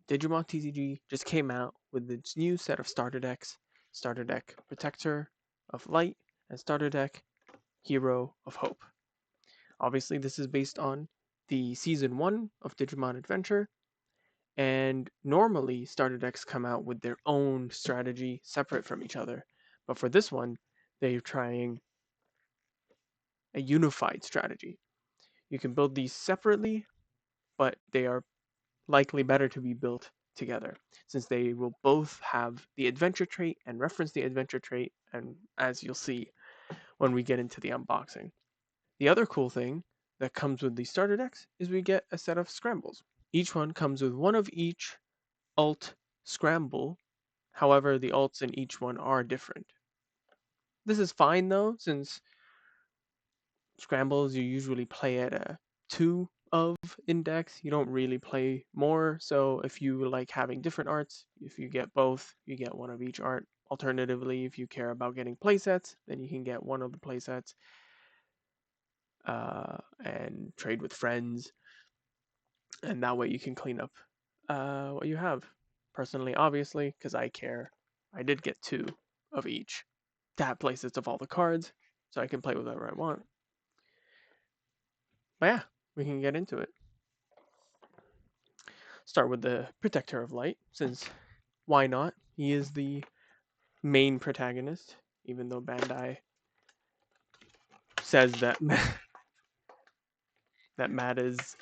Digimon TCG just came out with its new set of starter decks, Starter Deck Protector of Light and Starter Deck Hero of Hope. Obviously, this is based on the Season 1 of Digimon Adventure, and normally starter decks come out with their own strategy separate from each other. But for this one, they're trying a unified strategy. You can build these separately, but they are likely better to be built together, since they will both have the adventure trait and reference the adventure trait, and as you'll see when we get into the unboxing. The other cool thing that comes with these starter decks is we get a set of scrambles. Each one comes with one of each alt scramble. However, the alts in each one are different. This is fine though, since scrambles you usually play at a 2 of index. You don't really play more, so if you like having different arts, if you get both, you get one of each art. Alternatively, if you care about getting playsets, then you can get one of the playsets and trade with friends, and that way you can clean up what you have. Personally, obviously, because I care, I did get 2 of each to have playsets of all the cards, so I can play whatever I want. But yeah, we can get into it. Start with the Protector of Light, since why not? He is the main protagonist, even though Bandai says that that Matt is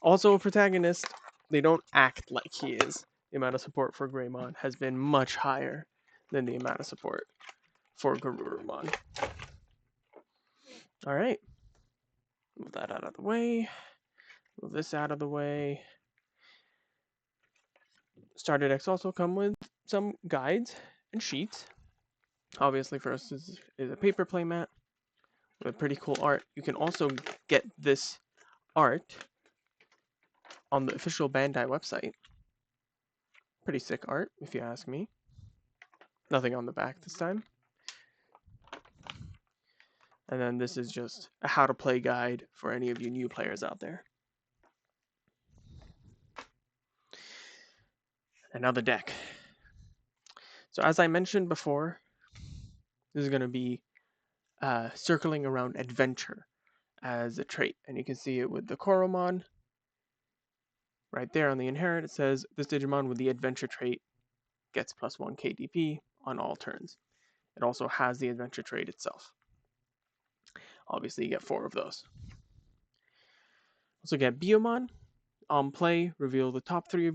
also a protagonist. They don't act like he is. The amount of support for Greymon has been much higher than the amount of support for Garurumon. Alright. Move that out of the way. Move this out of the way. Starter decks also come with some guides and sheets. Obviously, first is a paper playmat with pretty cool art. You can also get this art on the official Bandai website. Pretty sick art, if you ask me. Nothing on the back this time. And then this is just a how to play guide for any of you new players out there. And now the deck. So as I mentioned before, this is going to be circling around adventure as a trait. And you can see it with the Koromon. Right there on the inherit, it says this Digimon with the adventure trait gets +1 KDP on all turns. It also has the adventure trait itself. Obviously, you get 4 of those. Also get Biyomon. On play, reveal the top 3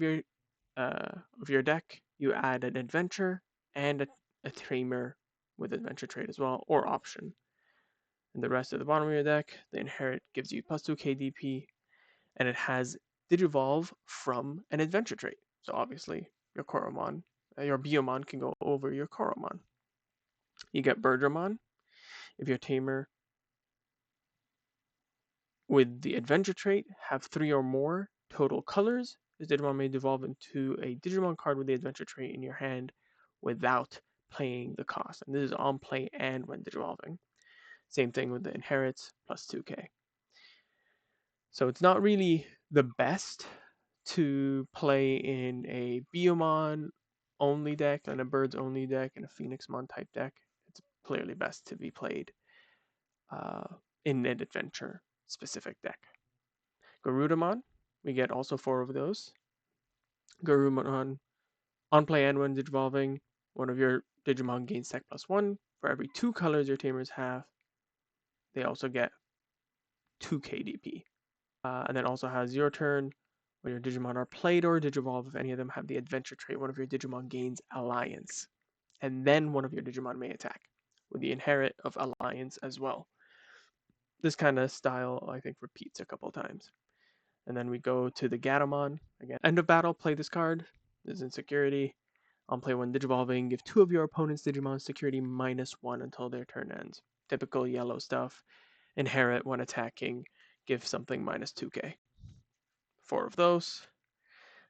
of your deck. You add an adventure and a tamer with adventure trait as well, or option. And the rest at the bottom of your deck, the inherit gives you +2 KDP, and it has Digivolve from an adventure trait. So obviously, your Koromon, your Biyomon can go over your Koromon. You get Birdramon. If your tamer with the adventure trait have 3 or more total colors, this Digimon may devolve into a Digimon card with the adventure trait in your hand without paying the cost. And this is on play and when digivolving. Same thing with the inherits +2k. So it's not really the best to play in a Biyomon only deck and a Birds only deck and a Phoenixmon type deck. It's clearly best to be played in an adventure specific deck. Garudamon, we get also 4 of those. Garudamon, on play and when digivolving, one of your Digimon gains Tech +1. For every 2 colors your tamers have, they also get 2 KDP. And then also has your turn. When your Digimon are played or digivolve, if any of them have the adventure trait, one of your Digimon gains Alliance. And then one of your Digimon may attack, with the inherit of Alliance as well. This kind of style, I think, repeats a couple times. And then we go to the Gatomon. Again, end of battle, play this card. This is in security. On play when digivolving, give 2 of your opponent's Digimon security -1 until their turn ends. Typical yellow stuff. Inherit when attacking, give something -2k. 4 of those.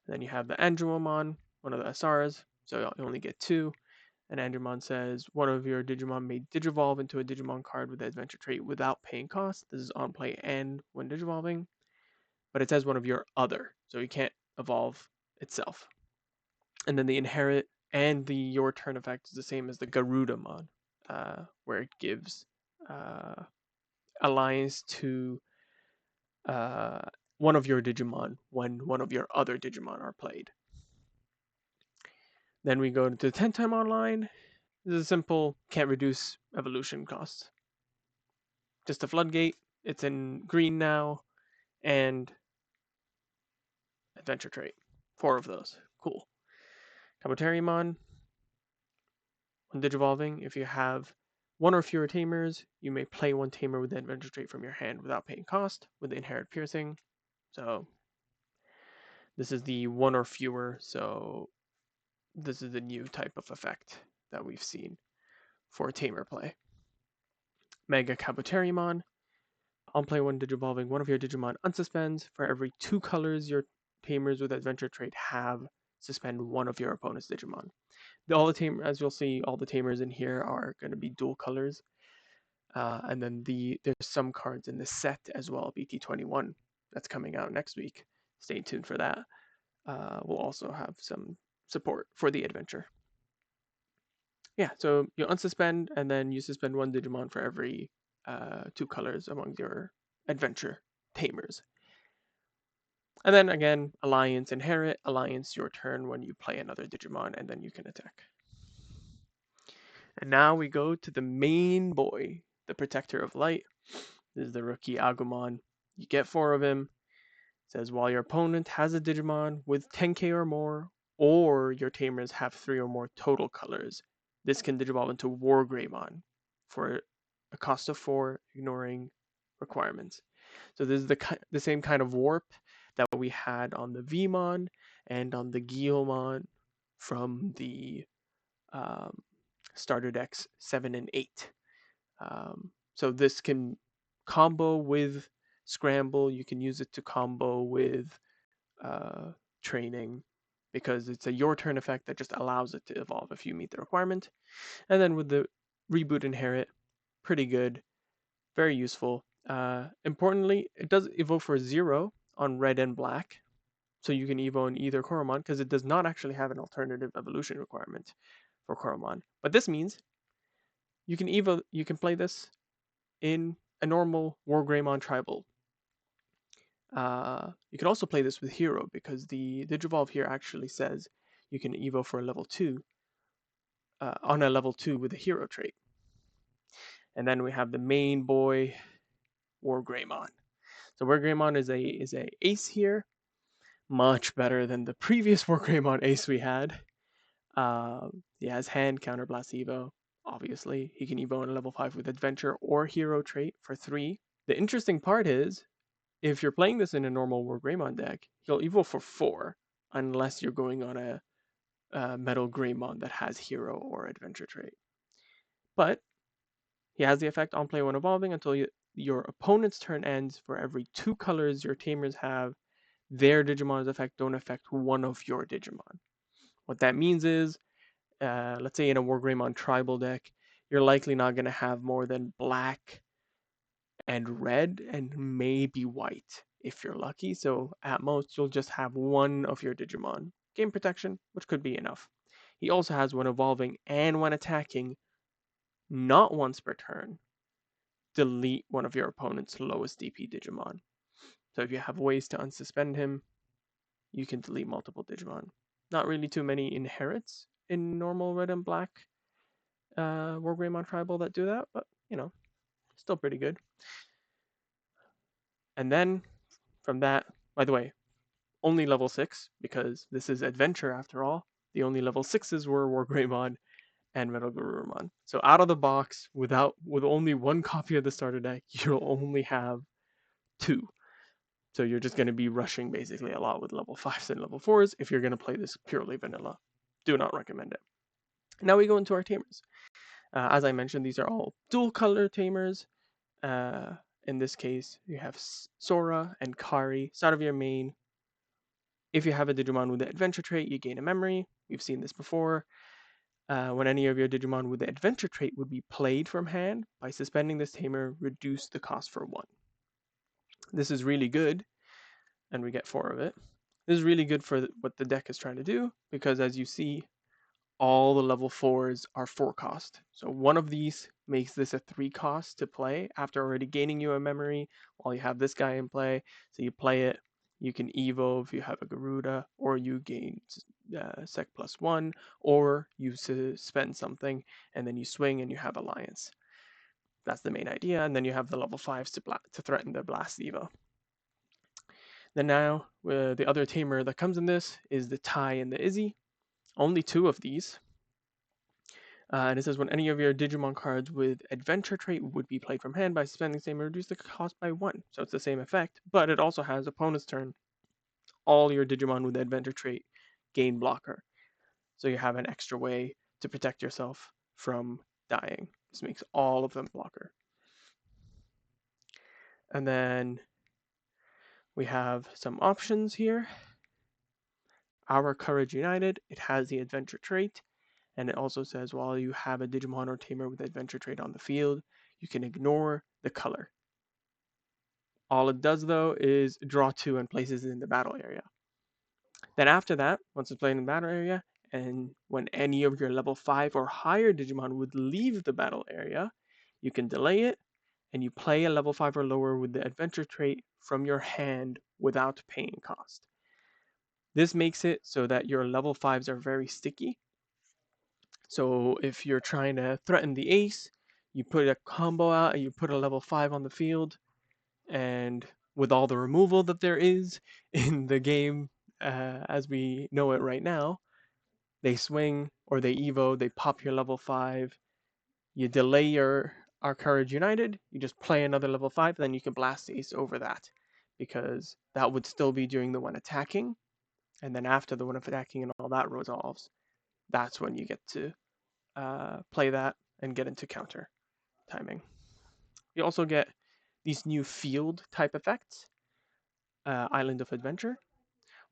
And then you have the Andromon, one of the SRs, so you only get 2. And Andromon says one of your Digimon may digivolve into a Digimon card with the adventure trait without paying cost. This is on play and when digivolving. But it says one of your other, so you can't evolve itself. And then the inherit and the your turn effect is the same as the Garudamon, where it gives alliance to one of your Digimon when one of your other Digimon are played. Then we go to the 10 time online. This is simple, can't reduce evolution costs. Just a floodgate. It's in green now, and adventure trait. 4 of those. Cool. Kabuterimon, when digivolving, if you have one or fewer tamers, you may play one tamer with the adventure trait from your hand without paying cost with the inherit piercing. So this is the one or fewer, so this is the new type of effect that we've seen for tamer play. Mega Kabuterimon, on play when digivolving, one of your Digimon unsuspends. For every 2 colors your tamers with adventure trait have, suspend one of your opponent's Digimon. As you'll see, all the tamers in here are going to be dual colors. And then there's some cards in the set as well, BT21, that's coming out next week. Stay tuned for that. We'll also have some support for the adventure. Yeah, so you unsuspend, and then you suspend one Digimon for every 2 colors among your adventure tamers. And then again, Alliance inherit, Alliance your turn when you play another Digimon, and then you can attack. And now we go to the main boy, the Protector of Light. This is the rookie Agumon. You get 4 of him. It says while your opponent has a Digimon with 10k or more, or your tamers have 3 or more total colors, this can digivolve into Wargreymon for a cost of 4, ignoring requirements. So this is the same kind of warp that we had on the Vmon and on the Guilmon from the starter decks 7 and 8. So this can combo with Scramble. You can use it to combo with training because it's a your turn effect that just allows it to evolve if you meet the requirement. And then with the reboot inherit, pretty good, very useful. Importantly, it does evoke for 0 on red and black, so you can evo in either Koromon because it does not actually have an alternative evolution requirement for Koromon. But this means you can play this in a normal Wargreymon tribal. You can also play this with Hero because the Digivolve here actually says you can evo for a level 2 on a level 2 with a Hero trait. And then we have the main boy, Wargreymon. So Wargreymon is a ace here, much better than the previous Wargreymon ace we had. He has hand counterblast evo. Obviously, he can evo in a level 5 with Adventure or Hero trait for 3. The interesting part is, if you're playing this in a normal Wargreymon deck, he'll evo for 4, unless you're going on a Metal Greymon that has Hero or Adventure trait. But he has the effect on play when evolving until your opponent's turn ends. For every 2 colors your tamers have, their Digimon's effect don't affect one of your Digimon. What that means is, let's say in a Wargreymon tribal deck, you're likely not going to have more than black and red and maybe white if you're lucky. So at most, you'll just have one of your Digimon. Game protection, which could be enough. He also has when evolving and when attacking, not once per turn, delete one of your opponent's lowest DP Digimon. So if you have ways to unsuspend him, you can delete multiple Digimon. Not really too many inherits in normal red and black Wargreymon Tribal that do that, but still pretty good. And then from that, by the way, only level 6 because this is adventure after all. The only level 6s were Wargreymon and Metal Garurumon. So out of the box, with only 1 copy of the starter deck, you'll only have 2. So you're just going to be rushing basically a lot with level 5s and level 4s if you're going to play this purely vanilla. Do not recommend it. Now we go into our tamers. As I mentioned, these are all dual color tamers. In this case, you have Sora and Kari. Start of your main. If you have a Digimon with the adventure trait, you gain a memory. We've seen this before. When any of your Digimon with the adventure trait would be played from hand, by suspending this tamer, reduce the cost for 1. This is really good, and we get 4 of it. This is really good for what the deck is trying to do, because as you see, all the level 4s are 4 cost. So one of these makes this a 3 cost to play after already gaining you a memory while you have this guy in play. So you play it, you can evo if you have a Garuda, or you gain sec +1, or you spend something and then you swing and you have Alliance. That's the main idea, and then you have the level 5s to threaten the Blast Evo. Then now, the other tamer that comes in this is the Tai and the Izzy. Only 2 of these. And it says when any of your Digimon cards with Adventure trait would be played from hand by spending the same, reduce the cost by 1. So it's the same effect, but it also has opponent's turn. All your Digimon with Adventure trait gain blocker. So you have an extra way to protect yourself from dying. This makes all of them blocker. And then we have some options here. Our Courage United, it has the Adventure trait. And it also says while you have a Digimon or Tamer with Adventure trait on the field, you can ignore the color. All it does though is draw 2 and places it in the battle area. Then after that, once it's played in the battle area, and when any of your level 5 or higher Digimon would leave the battle area, you can delay it, and you play a level 5 or lower with the Adventure trait from your hand without paying cost. This makes it so that your level 5s are very sticky. So if you're trying to threaten the ace, you put a combo out and you put a level 5 on the field, and with all the removal that there is in the game as we know it right now, they swing or they evo, they pop your level 5, you delay your Our Courage United, you just play another level 5, then you can blast ace over that, because that would still be during the one attacking, and then after the one attacking and all that resolves, that's when you get to play that and get into counter timing. You also get these new field type effects. Island of Adventure.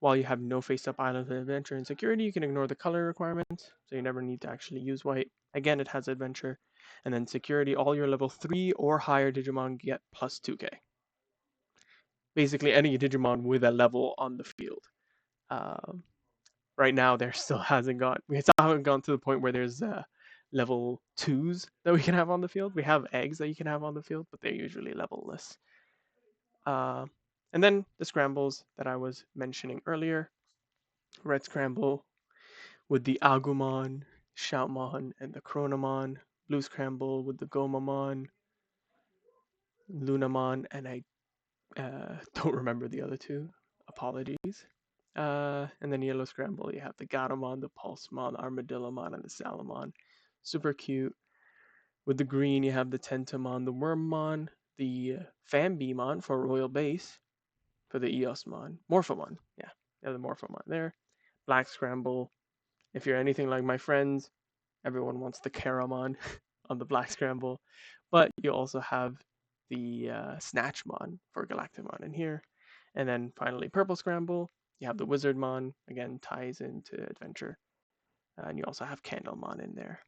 While you have no face-up Island of Adventure and security, you can ignore the color requirements, so you never need to actually use white. Again, it has Adventure. And then security, all your level 3 or higher Digimon get plus 2k. Basically, any Digimon with a level on the field. Um, right now, there still we still haven't gone to the point where there's level 2s that we can have on the field. We have eggs that you can have on the field, but they're usually levelless. Uh, and then the scrambles that I was mentioning earlier. Red Scramble with the Agumon, Shoutmon, and the Chronomon. Blue Scramble with the Gomamon, Lunamon, and I don't remember the other 2. Apologies. And then Yellow Scramble, you have the Gatomon, the Pulsemon, Armadillomon, and the Salamon. Super cute. With the green, you have the Tentomon, the Wormmon, the Fambimon for Royal Base, for the Eosmon. Morphomon, yeah, the Morphomon there. Black Scramble. If you're anything like my friends, everyone wants the Caramon on the Black Scramble. But you also have the Snatchmon for Galactimon in here. And then finally, Purple Scramble. You have the Wizardmon, again, ties into Adventure. And you also have Candlemon in there.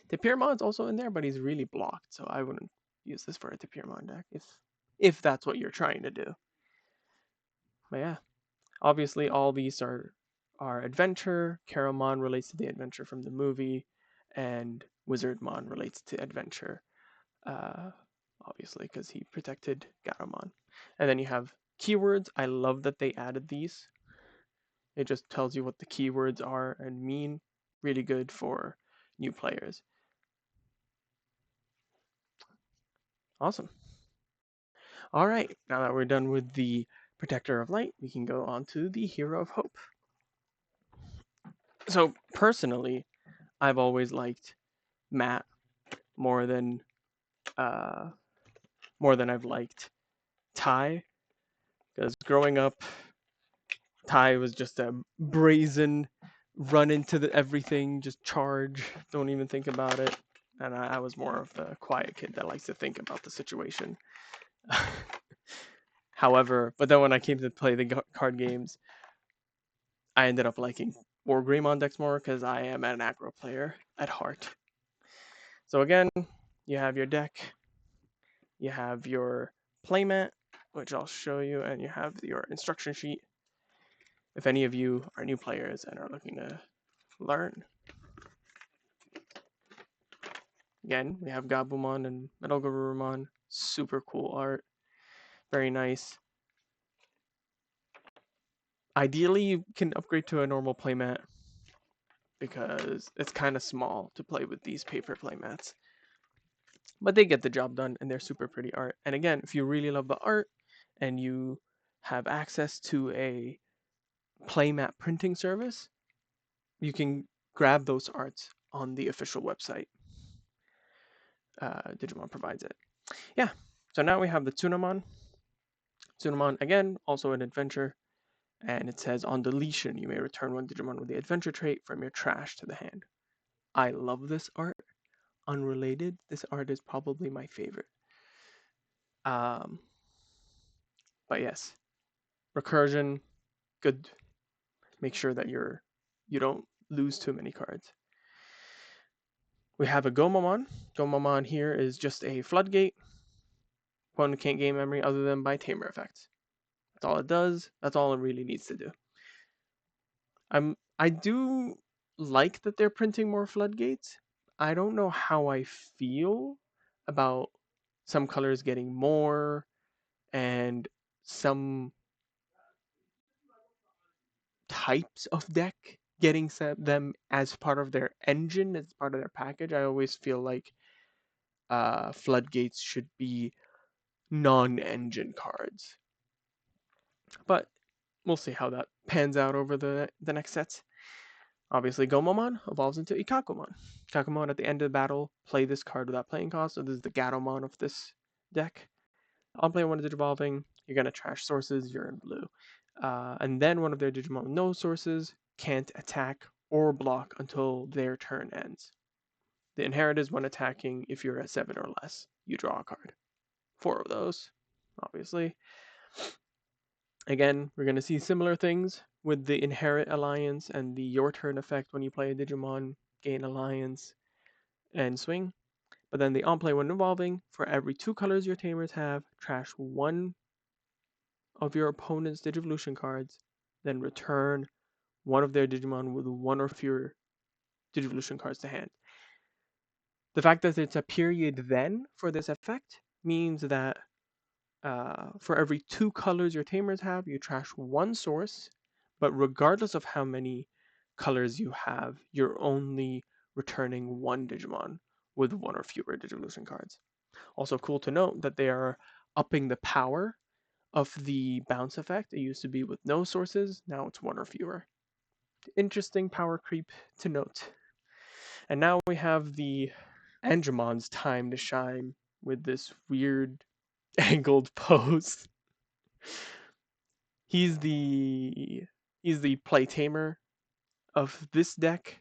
Tapirmon's also in there, but he's really blocked, so I wouldn't use this for a Tapirmon deck if that's what you're trying to do. But yeah, obviously all these are Adventure. Caramon relates to the Adventure from the movie, and Wizardmon relates to Adventure, obviously because he protected Garamon. And then you have keywords. I love that they added these. It just tells you what the keywords are and mean. Really good for new players. Awesome. All right, now that we're done with the Protector of Light, we can go on to the Hero of Hope. So personally, I've always liked Matt more than I've liked Tai, because growing up, Tai was just a brazen run into everything, just charge, don't even think about it. And I was more of the quiet kid that likes to think about the situation. However, but then when I came to play the card games, I ended up liking War Greymon decks more because I am an aggro player at heart. So again, you have your deck, you have your playmat, which I'll show you, and you have your instruction sheet if any of you are new players and are looking to learn. Again, we have Gabumon and Metal Garurumon. Super cool art. Very nice. Ideally, you can upgrade to a normal playmat because it's kind of small to play with these paper playmats. But they get the job done, and they're super pretty art. And again, if you really love the art and you have access to a playmat printing service, you can grab those arts on the official website. Digimon provides it. Yeah, so now we have the Tsunamon. Tsunamon, again, also an adventure, and it says on deletion, you may return one Digimon with the adventure trait from your trash to the hand. I love this art. Unrelated, this art is probably my favorite. But yes, recursion, good. Make sure that you don't lose too many cards. We have a Gomamon. Gomamon here is just a floodgate. Opponent can't gain memory other than by tamer effects. That's all it does. That's all it really needs to do. I do like that they're printing more floodgates. I don't know how I feel about some colors getting more and some types of deck getting them as part of their engine, as part of their package. I always feel like floodgates should be non-engine cards, but we'll see how that pans out over the next sets. Obviously, Gomamon evolves into Ikakumon. Ikakumon at the end of the battle, play this card without playing cost. So this is the Gatomon of this deck. On play one Digivolving, you're going to trash sources, you're in blue. And then one of their Digimon with no sources can't attack or block until their turn ends. The inherit is when attacking if you're at 7 or less. You draw a card. 4 of those, obviously. Again, we're going to see similar things with the inherit alliance and the your turn effect when you play a Digimon, gain alliance, and swing. But then the on play when evolving, for every 2 colors your tamers have, trash 1 of your opponent's Digivolution cards, then return one of their Digimon with 1 or fewer Digivolution cards to hand. The fact that it's a period then for this effect means that for every 2 colors your tamers have, you trash 1 source, but regardless of how many colors you have, you're only returning 1 Digimon with 1 or fewer Digivolution cards. Also cool to note that they are upping the power of the bounce effect. It used to be with no sources, now it's 1 or fewer. Interesting power creep to note. And now we have the Angemon's time to shine with this weird angled pose. He's the play tamer of this deck,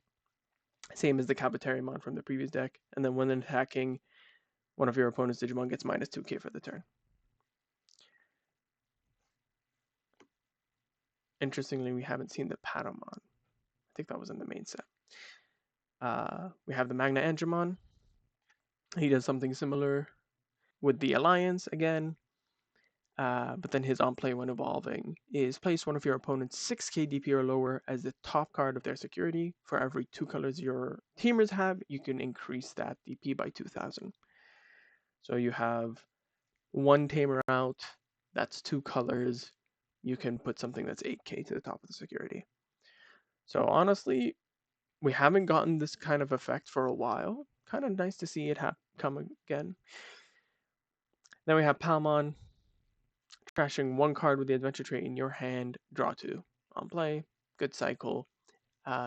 same as the Kabuterimon from the previous deck. And then when attacking, one of your opponent's Digimon gets minus 2k for the turn. Interestingly, we haven't seen the Patamon. I think that was in the main set. We have the Magna Angemon. He does something similar with the Alliance again. But then his on play when evolving is place one of your opponent's 6k DP or lower as the top card of their security. For every 2 colors your teamers have, you can increase that DP by 2000. So you have 1 tamer out, that's 2 colors. You can put something that's 8k to the top of the security. So honestly, we haven't gotten this kind of effect for a while. Kind of nice to see it come again. Then we have Palmon. Trashing 1 card with the adventure trait in your hand, draw 2. On play, good cycle.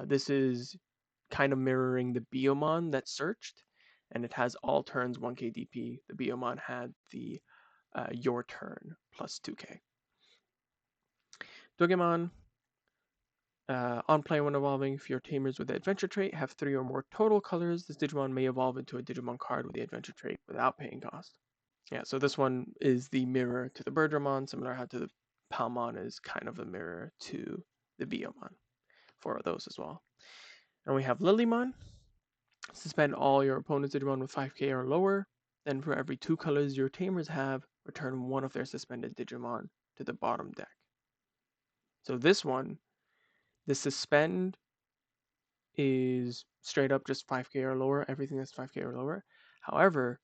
This is kind of mirroring the Biomon that searched, and it has all turns 1k DP. The Biomon had the your turn plus 2k. Dogemon, on play when evolving, if your tamers with the adventure trait have 3 or more total colors, this Digimon may evolve into a Digimon card with the adventure trait without paying cost. Yeah, so this one is the mirror to the Birdramon, similar how to the Palmon is kind of a mirror to the Biomon for those as well. And we have Lilymon. Suspend all your opponent's Digimon with 5k or lower. Then for every 2 colors your tamers have, return one of their suspended Digimon to the bottom deck. So this one, the suspend is straight up just 5k or lower, everything that's 5k or lower. However,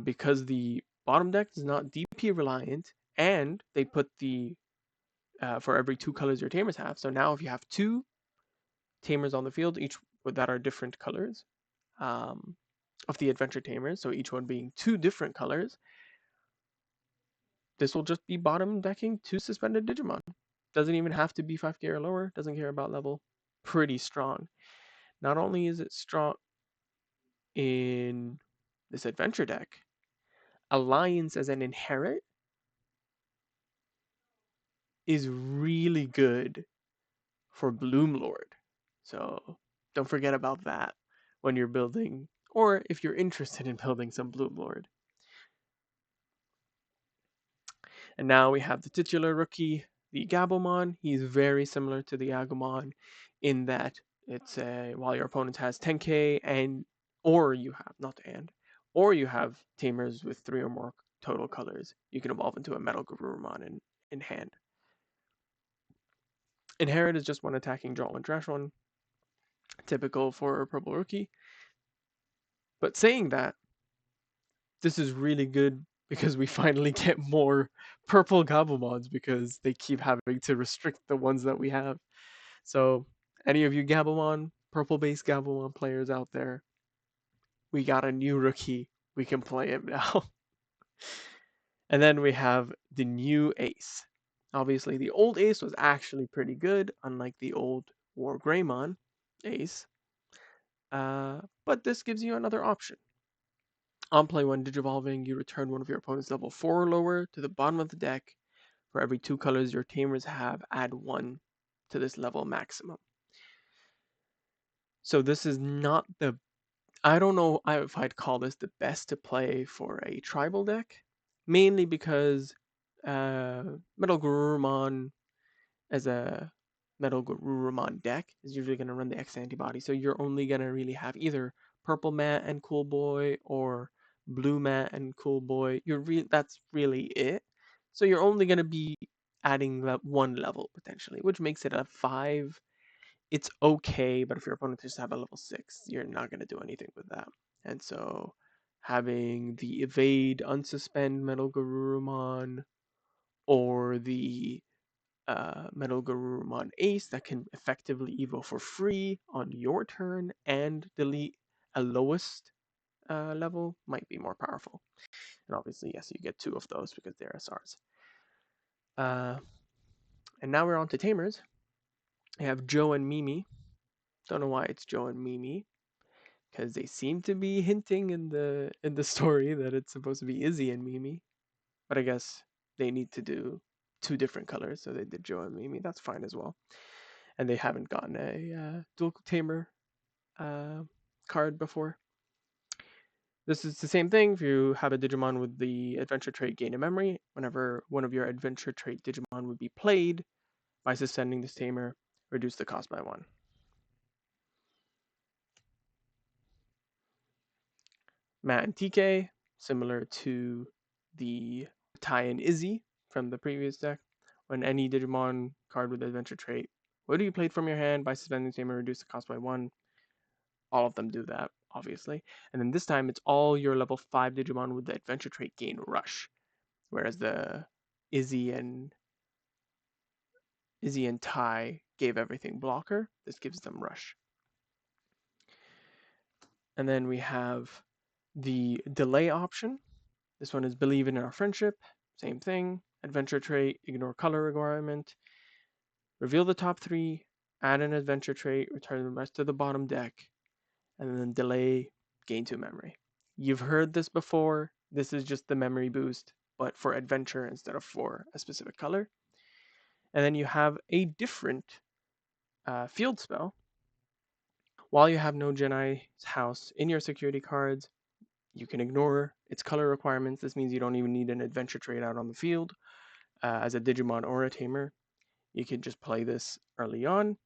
because the bottom deck is not DP reliant, and they put the for every 2 colors your tamers have. So now if you have 2 tamers on the field, each that are different colors of the adventure tamers, so each one being 2 different colors, this will just be bottom decking 2 suspended Digimon. Doesn't even have to be 5k or lower, doesn't care about level. Pretty strong. Not only is it strong in this adventure deck, Alliance as an inherit is really good for Bloom Lord. So don't forget about that when you're building, or if you're interested in building some Bloom Lord. And now we have the titular rookie, the Gabumon. He's very similar to the Agumon in that it's while your opponent has 10k and or you have not and or you have tamers with 3 or more total colors, you can evolve into a Metal Garurumon in hand. Inherit is just one attacking, draw one, trash one, typical for a purple rookie. But saying that, this is really good because we finally get more purple Gabumons because they keep having to restrict the ones that we have. So, any of you Gabumon, purple-based Gabumon players out there, we got a new rookie. We can play him now. And then we have the new Ace. Obviously, the old Ace was actually pretty good, unlike the old War Greymon Ace. But this gives you another option. On play when Digivolving, you return one of your opponent's level 4 or lower to the bottom of the deck. For every 2 colors your tamers have, add 1 to this level maximum. So this is not the... I don't know if I'd call this the best to play for a tribal deck. Mainly because Metal Garurumon as a Metal Garurumon deck is usually going to run the X antibody. So you're only going to really have either Purple Mat and Cool Boy or Blue Mat and Cool Boy. That's really it. So you're only going to be adding that 1 level potentially, which makes it a 5. It's okay, but if your opponent just have a level 6, you're not going to do anything with that. And so having the Evade, Unsuspend Metal Garurumon or the Metal Garurumon Ace that can effectively evo for free on your turn and delete a lowest level might be more powerful. And obviously, yes, you get 2 of those because they're SRs. And now we're on to Tamers. I have Joe and Mimi. Don't know why it's Joe and Mimi, because they seem to be hinting in the story that it's supposed to be Izzy and Mimi. But I guess they need to do 2 different colors, so they did Joe and Mimi. That's fine as well. And they haven't gotten a dual tamer card before. This is the same thing if you have a Digimon with the adventure trait Gain a Memory. Whenever one of your adventure trait Digimon would be played, by suspending this tamer, reduce the cost by 1. Matt and TK, similar to the Tai and Izzy from the previous deck. When any Digimon card with adventure trait would be played from your hand, by suspending the tamer, reduce the cost by 1. All of them do that, obviously. And then this time, it's all your level 5 Digimon with the adventure trait gain Rush. Whereas the Izzy and Tai gave everything blocker. This gives them Rush. And then we have the delay option. This one is Believe in Our Friendship. Same thing. Adventure trait, ignore color requirement. Reveal the top 3, add an adventure trait, return the rest to the bottom deck, and then delay, gain 2 memory. You've heard this before. This is just the memory boost, but for adventure instead of for a specific color. And then you have a different field spell. While you have no Genai's house in your security cards, you can ignore its color requirements. This means you don't even need an adventure trait out on the field as a Digimon or a Tamer. You can just play this early on.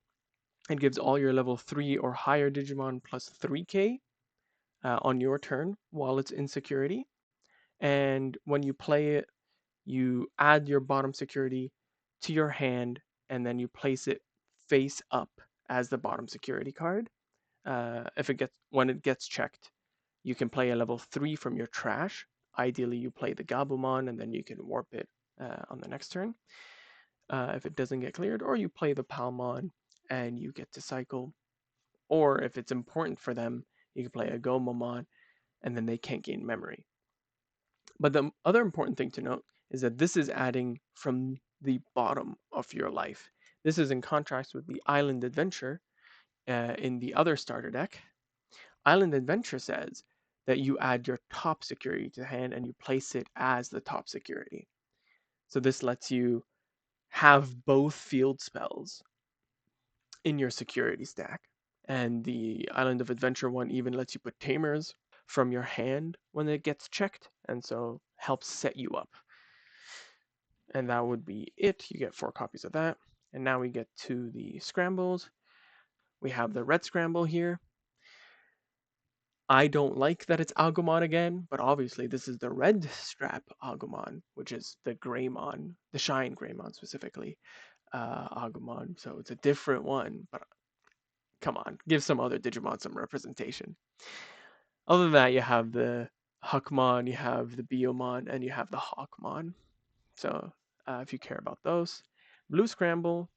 It gives all your level 3 or higher Digimon plus 3k on your turn while it's in security. And when you play it, you add your bottom security to your hand, and then you place it face up as the bottom security card. When it gets checked, you can play a level 3 from your trash. Ideally, you play the Gabumon, and then you can warp it on the next turn if it doesn't get cleared, or you play the Palmon and you get to cycle. Or if it's important for them, you can play a Gomamon, and then they can't gain memory. But the other important thing to note is that this is adding from the bottom of your life. This is in contrast with the Island Adventure in the other starter deck. Island Adventure says that you add your top security to the hand and you place it as the top security. So this lets you have both field spells in your security stack. And the Island of Adventure one even lets you put Tamers from your hand when it gets checked, and so helps set you up. And that would be it. You get 4 copies of that. And now we get to the scrambles. We have the red scramble here. I don't like that it's Agumon again, but obviously this is the red strap Agumon, which is the Greymon, the Shine Greymon specifically, Agumon. So it's a different one, but come on, give some other Digimon some representation. Other than that, you have the Huckmon, you have the Biomon, and you have the Hawkmon. So if you care about those. Blue Scramble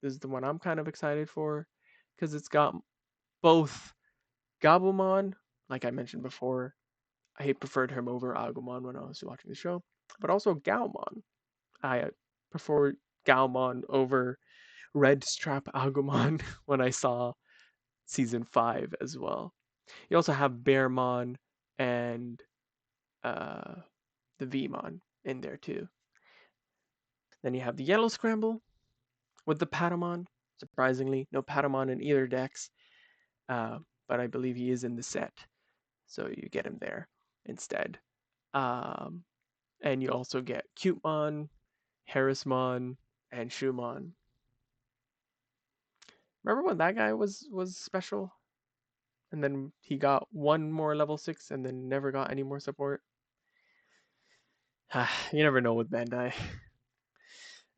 is the one I'm kind of excited for because it's got both Gabumon, like I mentioned before. I preferred him over Agumon when I was watching the show, but also Gaomon. I prefer Gaomon over Red Strap Agumon when I saw season 5 as well. You also have Bearmon and uh, the Vmon in there too. Then you have the Yellow Scramble with the Patamon. Surprisingly, no Patamon in either decks, but I believe he is in the set, so you get him there instead. Um, and you also get Cutemon, Harrismon, and Shumon. Remember when that guy was special, and then he got one more level 6, and then never got any more support? You never know with Bandai.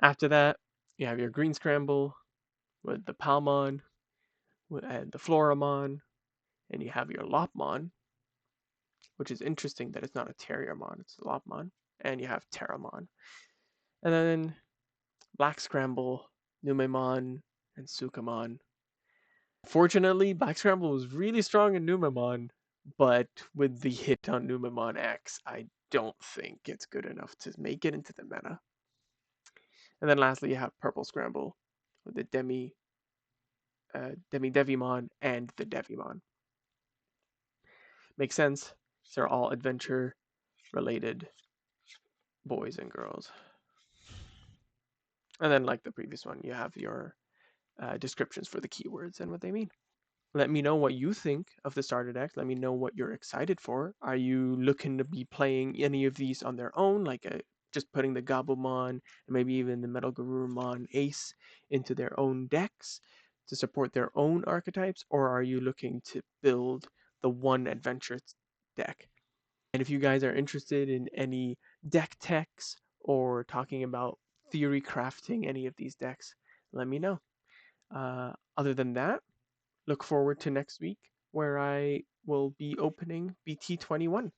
After that, you have your Green Scramble with the Palmon and the Floramon, and you have your Lopmon, which is interesting that it's not a Terriermon, it's a Lopmon, and you have Terramon. And then Black Scramble, Numemon, and Sukamon. Fortunately, Black Scramble was really strong in Numemon, but with the hit on Numemon X, I don't think it's good enough to make it into the meta. And then lastly, you have Purple Scramble with the Devimon and the Devimon. Makes sense. They're all adventure related boys and girls. And then, like the previous one, you have your descriptions for the keywords and what they mean. Let me know what you think of the starter decks. Let me know what you're excited for. Are you looking to be playing any of these on their own, like just putting the Gabumon and maybe even the Metal Garurumon Ace into their own decks to support their own archetypes? Or are you looking to build the one adventure deck? And if you guys are interested in any deck techs or talking about theory crafting any of these decks, let me know. Other than that, look forward to next week where I will be opening BT21.